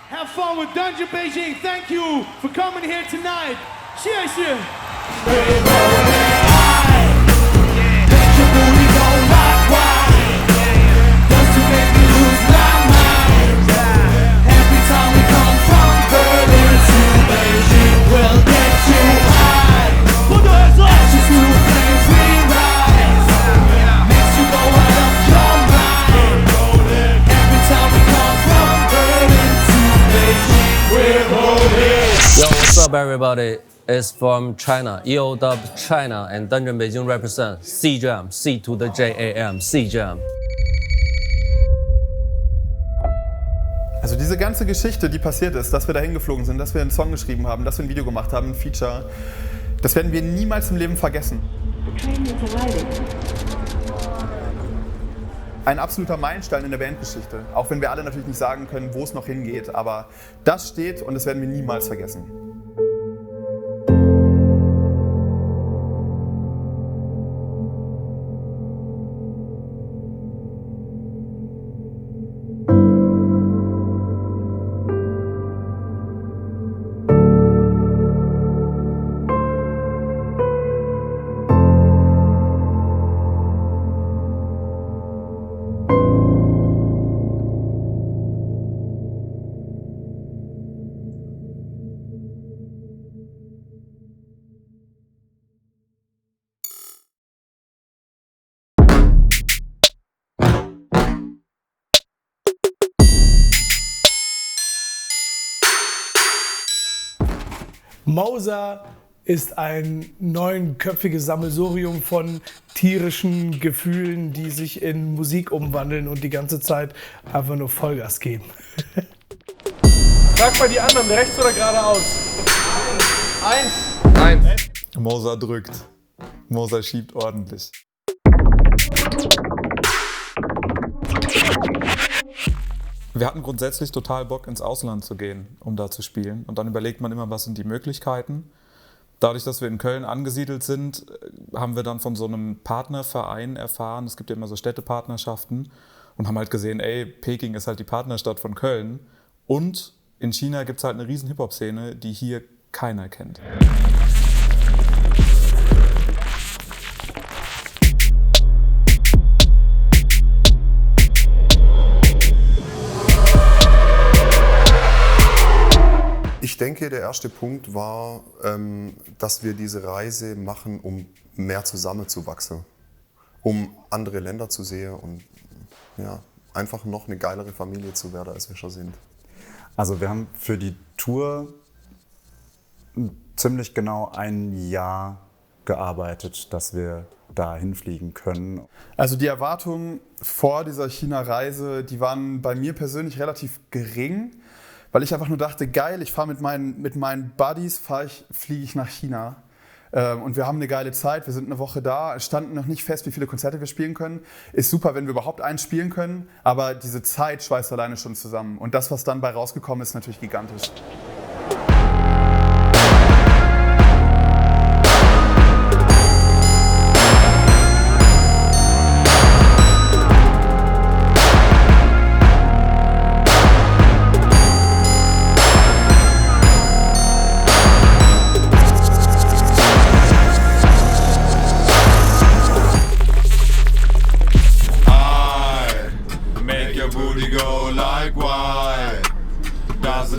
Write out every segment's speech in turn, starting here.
Have fun with Dungeon Beijing. Thank you for coming here tonight. Cheers. Yo, what's up, everybody? It's from China, EOW China, and Dungeon Beijing represent C-Jam, C to the J-A-M, C-Jam. Also diese ganze Geschichte, die passiert ist, dass wir da hingeflogen sind, dass wir einen Song geschrieben haben, dass wir ein Video gemacht haben, ein Feature, das werden wir niemals im Leben vergessen. Ein absoluter Meilenstein in der Bandgeschichte, auch wenn wir alle natürlich nicht sagen können, wo es noch hingeht, aber das steht und das werden wir niemals vergessen. Moser ist ein neunköpfiges Sammelsurium von tierischen Gefühlen, die sich in Musik umwandeln und die ganze Zeit einfach nur Vollgas geben. Frag mal die anderen, rechts oder geradeaus? Eins. Moser drückt. Moser schiebt ordentlich. Wir hatten grundsätzlich total Bock, ins Ausland zu gehen, um da zu spielen. Und dann überlegt man immer, was sind die Möglichkeiten. Dadurch, dass wir in Köln angesiedelt sind, haben wir dann von so einem Partnerverein erfahren, es gibt ja immer so Städtepartnerschaften, und haben halt gesehen, ey, Peking ist halt die Partnerstadt von Köln. Und in China gibt es halt eine riesen Hip-Hop-Szene, die hier keiner kennt. Ich denke, der erste Punkt war, dass wir diese Reise machen, um mehr zusammenzuwachsen, um andere Länder zu sehen und ja, einfach noch eine geilere Familie zu werden, als wir schon sind. Also wir haben für die Tour ziemlich genau ein Jahr gearbeitet, dass wir da hinfliegen können. Also die Erwartungen vor dieser China-Reise, die waren bei mir persönlich relativ gering, weil ich einfach nur dachte, geil, ich fahre mit meinen Buddies, fliege ich nach China. Und wir haben eine geile Zeit, wir sind eine Woche da, es stand noch nicht fest, wie viele Konzerte wir spielen können. Ist super, wenn wir überhaupt eins spielen können, aber diese Zeit schweißt alleine schon zusammen. Und das, was dann bei rausgekommen ist, natürlich gigantisch.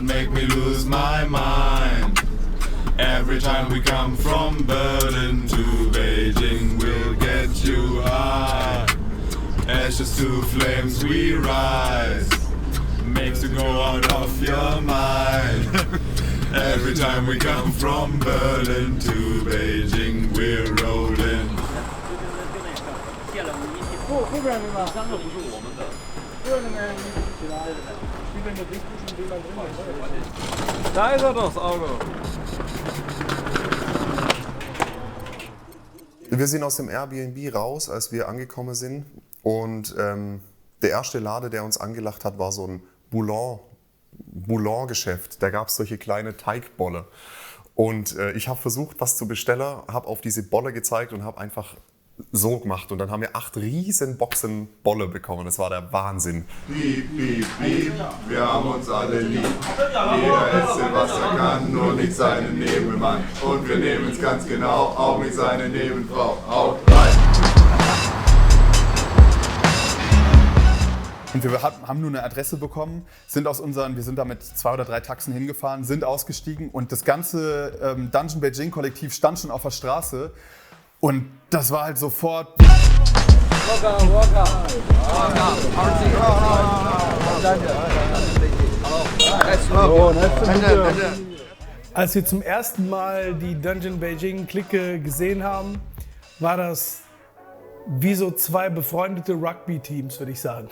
Make me lose my mind. Every time we come from Berlin to Beijing, we'll get you high. Ashes to flames we rise. Makes you go out of your mind. Every time we come from Berlin to Beijing, we're rolling. Da ist er doch, das Auto. Wir sind aus dem Airbnb raus, als wir angekommen sind. Und der erste Laden, der uns angelacht hat, war so ein Boulanger-Geschäft. Da gab es solche kleine Teigbolle. Und ich habe versucht, was zu bestellen, habe auf diese Bolle gezeigt und habe einfach so gemacht und dann haben wir 8 riesen Boxen Bolle bekommen. Das war der Wahnsinn. Piep, piep, piep, wir haben uns alle lieb. Jeder erzählt, was er kann, nur nicht seinen Nebenmann. Und wir nehmen es ganz genau, auch nicht seine Nebenfrau. Haut rein! Und wir haben nur eine Adresse bekommen, wir sind da mit 2 oder 3 Taxen hingefahren, sind ausgestiegen und das ganze Dungeon Beijing Kollektiv stand schon auf der Straße und das war halt sofort... Als wir zum ersten Mal die Dungeon Beijing Clique gesehen haben, war das wie so 2 befreundete Rugby-Teams, würde ich sagen.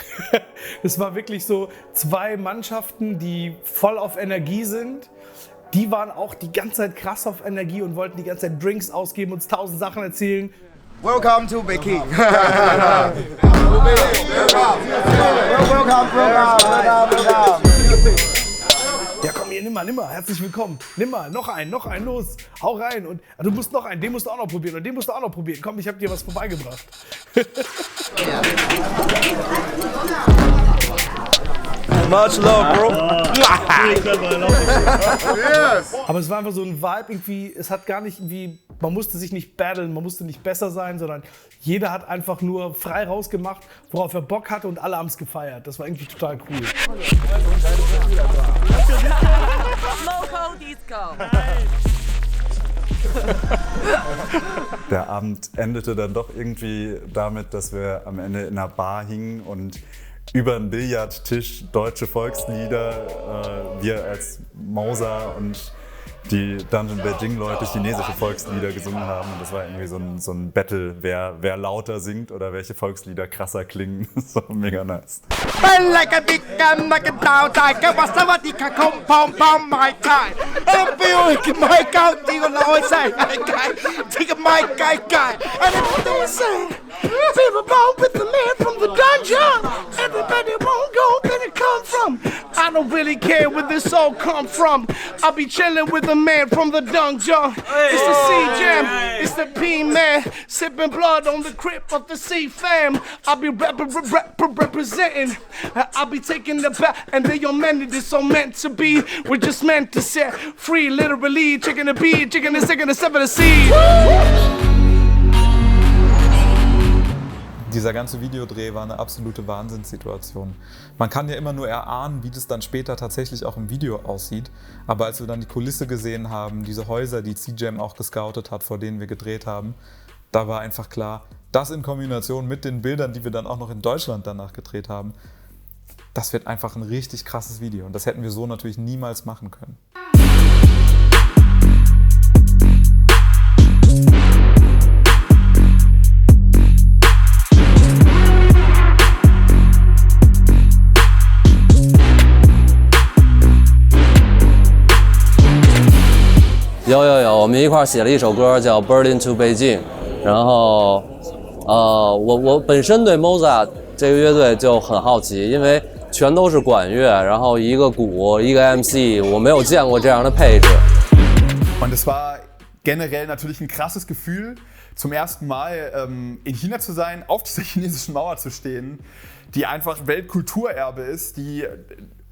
Es war wirklich so 2 Mannschaften, die voll auf Energie sind. Die waren auch die ganze Zeit krass auf Energie und wollten die ganze Zeit Drinks ausgeben, uns 1000 Sachen erzählen. Welcome to Beijing. Ja komm hier, nimm mal, herzlich willkommen. Nimm mal, noch einen, los, hau rein. Und du musst noch einen, den musst du auch noch probieren und den musst du auch noch probieren. Komm, ich hab dir was vorbeigebracht. Much love, bro. Aber es war einfach so ein Vibe irgendwie, es hat gar nicht irgendwie, man musste sich nicht battlen, man musste nicht besser sein, sondern jeder hat einfach nur frei rausgemacht, worauf er Bock hatte und alle haben es gefeiert. Das war irgendwie total cool. Local Disco. Der Abend endete dann doch irgendwie damit, dass wir am Ende in einer Bar hingen und über einen Billardtisch deutsche Volkslieder, wir als Mauser und die Dungeon Beijing Leute chinesische Volkslieder gesungen haben. Und das war irgendwie so ein Battle, wer lauter singt oder welche Volkslieder krasser klingen. Das war mega nice. Like a big gun, like a down tiger, was the what the pom my guy. And Bill, my guy, the always say, take a my guy. And what they say, people born with the man from the dungeon. Everybody won't go, where it come from. I don't really care where this all come from. I'll be chilling with the man from the dungeon. It's the C-Jam, it's the P-Man, sipping blood on the crib of the C-Fam. I'll be representing. I'll be taking the back, and then your man it is so meant to be. We're just meant to set free, literally. Chicken the beat, chicken the second, the 7 the seed. Dieser ganze Videodreh war eine absolute Wahnsinnssituation. Man kann ja immer nur erahnen, wie das dann später tatsächlich auch im Video aussieht. Aber als wir dann die Kulisse gesehen haben, diese Häuser, die C-Jam auch gescoutet hat, vor denen wir gedreht haben, da war einfach klar, das in Kombination mit den Bildern, die wir dann auch noch in Deutschland danach gedreht haben, das wird einfach ein richtig krasses Video. Und das hätten wir so natürlich niemals machen können.有，我们一块儿写了一首歌叫《Berlin to Beijing》，然后，我本身对 Moza 这个乐队就很好奇，因为全都是管乐，然后一个鼓，一个 MC， 我没有见过这样的配置。Und es war generell natürlich ein krasses Gefühl, zum ersten Mal in China zu sein, auf dieser chinesischen Mauer zu stehen, die einfach Weltkulturerbe ist, die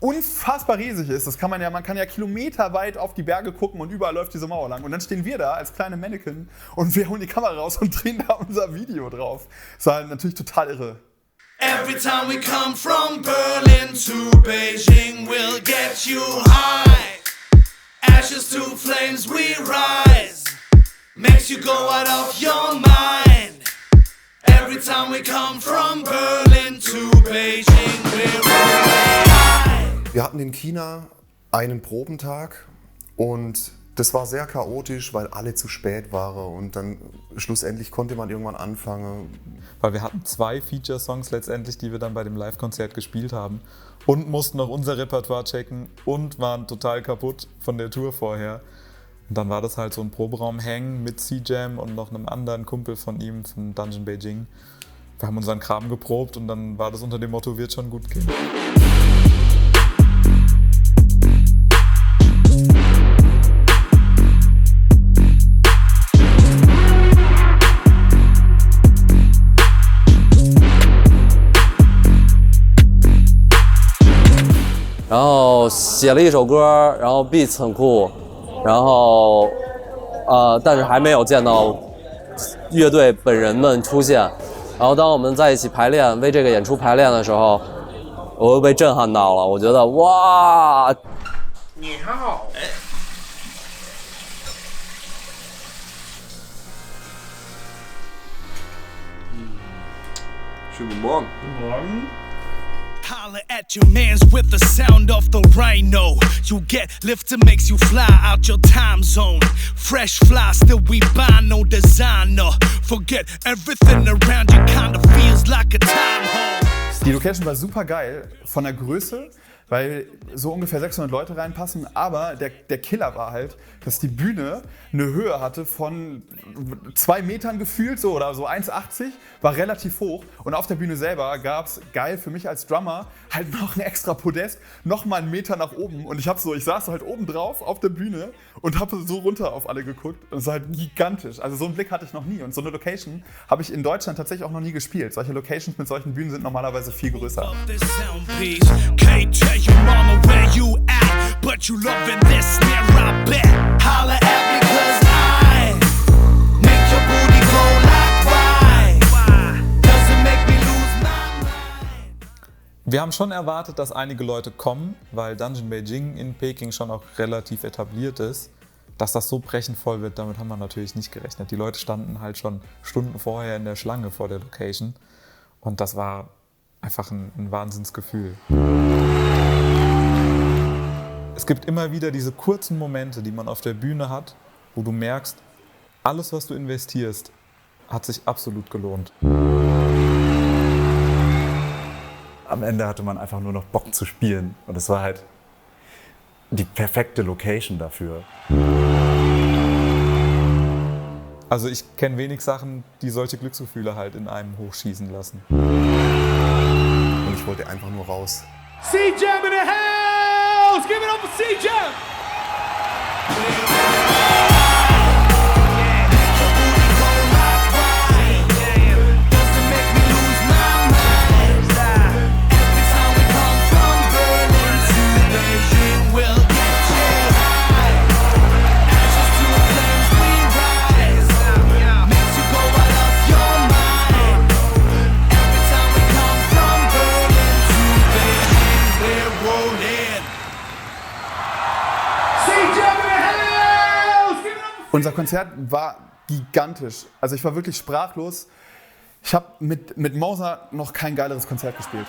unfassbar riesig ist. Man kann ja kilometerweit auf die Berge gucken und überall läuft diese Mauer lang. Und dann stehen wir da als kleine Mannequin und wir holen die Kamera raus und drehen da unser Video drauf. Das war natürlich total irre. Every time we come from Berlin to Beijing, we'll get you high. Ashes to flames we rise. Makes you go out of your mind. Every time we come from Berlin to Beijing, we're rolling high. Wir hatten in China einen Probentag und das war sehr chaotisch, weil alle zu spät waren und dann schlussendlich konnte man irgendwann anfangen. Weil wir hatten 2 Feature-Songs letztendlich, die wir dann bei dem Live-Konzert gespielt haben und mussten noch unser Repertoire checken und waren total kaputt von der Tour vorher. Und dann war das halt so ein Proberaum-Hang mit C-Jam und noch einem anderen Kumpel von ihm, von Dungeon Beijing. Wir haben unseren Kram geprobt und dann war das unter dem Motto, wird schon gut gehen. 然后写了一首歌，然后 beats 很酷，然后但是还没有见到乐队本人们出现。然后当我们在一起排练，为这个演出排练的时候，我又被震撼到了。我觉得哇，你好，Schönen Morgen. Holler at your mans with the sound of the rhino. You get lifted, makes you fly out your time zone. Fresh fly, still we buy no designer. Forget everything around you, kinda feels like a time home. Die Location war super geil von der Größe, weil so ungefähr 600 Leute reinpassen, aber der Killer war halt, dass die Bühne eine Höhe hatte von 2 Metern gefühlt so oder so 1,80, war relativ hoch und auf der Bühne selber gab es, geil für mich als Drummer, halt noch ein extra Podest, noch mal 1 Meter nach oben und ich saß halt oben drauf auf der Bühne und habe so runter auf alle geguckt und es war halt gigantisch, also so einen Blick hatte ich noch nie und so eine Location habe ich in Deutschland tatsächlich auch noch nie gespielt. Solche Locations mit solchen Bühnen sind normalerweise viel größer. Tell your mama where you at, but you loving this snare, I bet. Holla at me 'cause I make your booty go like why? Does it make me lose my mind? Wir haben schon erwartet, dass einige Leute kommen, weil Dungeon Beijing in Peking schon auch relativ etabliert ist. Dass das so brechend voll wird, damit haben wir natürlich nicht gerechnet. Die Leute standen halt schon Stunden vorher in der Schlange vor der Location und das war einfach ein Wahnsinnsgefühl. Es gibt immer wieder diese kurzen Momente, die man auf der Bühne hat, wo du merkst, alles, was du investierst, hat sich absolut gelohnt. Am Ende hatte man einfach nur noch Bock zu spielen und es war halt die perfekte Location dafür. Also ich kenne wenig Sachen, die solche Glücksgefühle halt in einem hochschießen lassen. Und ich wollte einfach nur raus. C-Jam in the house! Give it up for C-Jam! Unser Konzert war gigantisch. Also ich war wirklich sprachlos. Ich habe mit Moser noch kein geileres Konzert gespielt.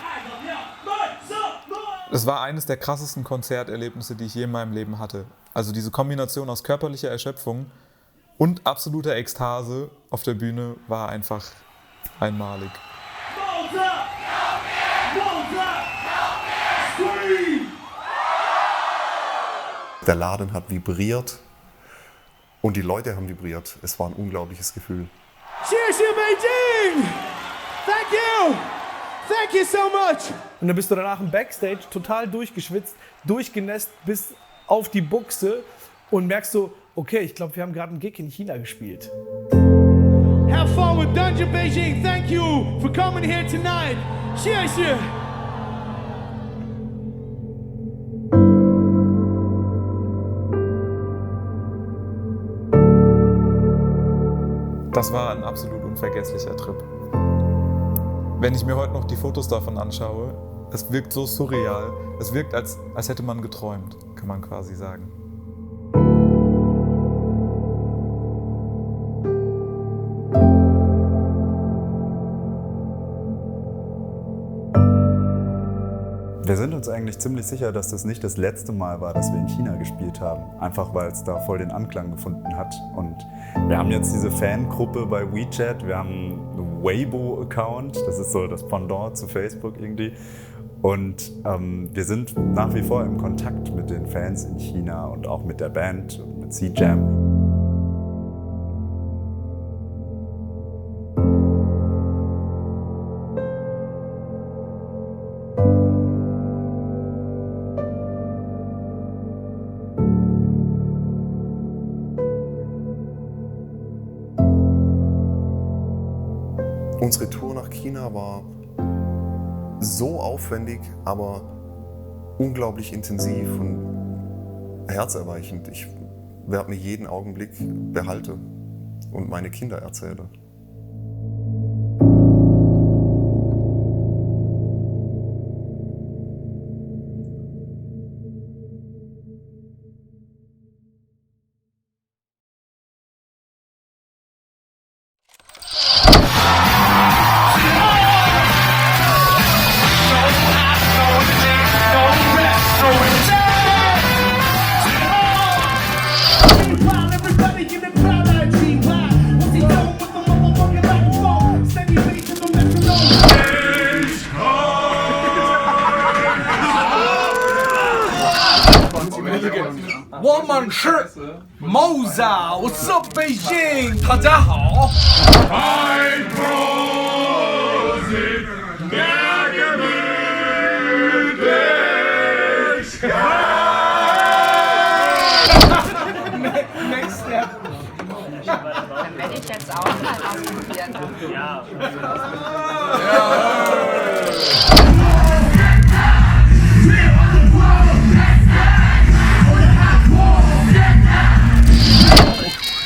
Es war eines der krassesten Konzerterlebnisse, die ich je in meinem Leben hatte. Also diese Kombination aus körperlicher Erschöpfung und absoluter Ekstase auf der Bühne war einfach einmalig. Der Laden hat vibriert und die Leute haben vibriert. Es war ein unglaubliches Gefühl. Cheers to Beijing! Thank you! Thank you so much! Und dann bist du danach im Backstage total durchgeschwitzt, durchgenässt bis auf die Buchse und merkst so, okay, ich glaube, wir haben gerade einen Gig in China gespielt. Have fun with Dungeon Beijing. Thank you for coming here tonight. Cheers! Das war ein absolut unvergesslicher Trip. Wenn ich mir heute noch die Fotos davon anschaue, es wirkt so surreal. Es wirkt, als hätte man geträumt, kann man quasi sagen. Wir sind uns eigentlich ziemlich sicher, dass das nicht das letzte Mal war, dass wir in China gespielt haben. Einfach weil es da voll den Anklang gefunden hat. Und wir haben jetzt diese Fangruppe bei WeChat, wir haben einen Weibo-Account, das ist so das Pendant zu Facebook irgendwie. Und wir sind nach wie vor im Kontakt mit den Fans in China und auch mit der Band und mit C-Jam. Unsere Tour nach China war so aufwendig, aber unglaublich intensiv und herzerweichend. Ich werde mir jeden Augenblick behalten und meine Kinder erzählen.我们是 Moza， 我是北京，大家好。Next step. Dann werde ich jetzt auch mal ausprobieren. Ja.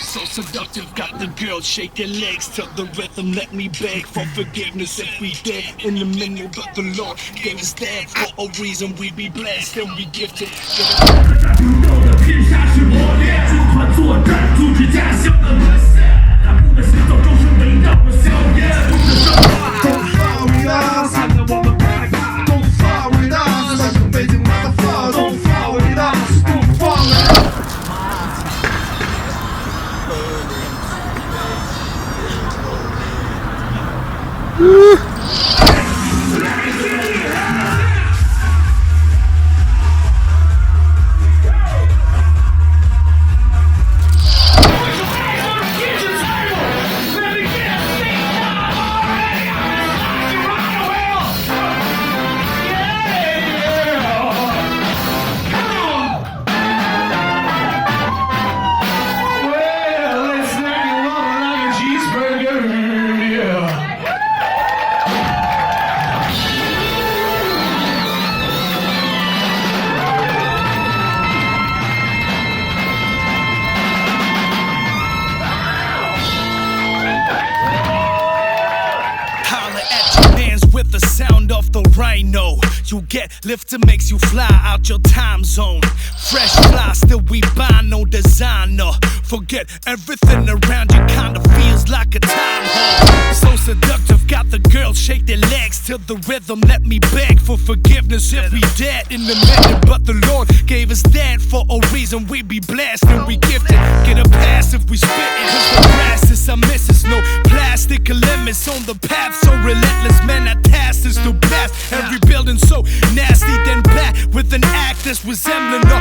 So seductive, got the girls shake their legs to the rhythm. Let me beg for forgiveness if we did in the menu, but the Lord gave us that for a reason. We be blessed and we gifted. 天下是磨练，组团作战，阻止家乡的沦陷。大步的行走，终是围绕着硝烟。不是生化。Don't fuck with us， 看着我们害怕。Don't fuck with us， 来自北京 motherfucker。Don't fuck with us， Don't fuck with us。With the sound of the rhino, you get lifted, makes you fly out your time zone. Fresh fly, still we buy no designer. Forget everything around you, kinda feels like a time home. So seductive, got the girls shake their legs to the rhythm. Let me beg for forgiveness if we dead in the minute, but the Lord gave us that for a reason. We be blessed and we gifted. Get a pass if we spittin', 'cause the grass is our misses. No plastic limits on the path, so relentless. Man, our task is to blast every building so nasty, then back with an act that's resembling a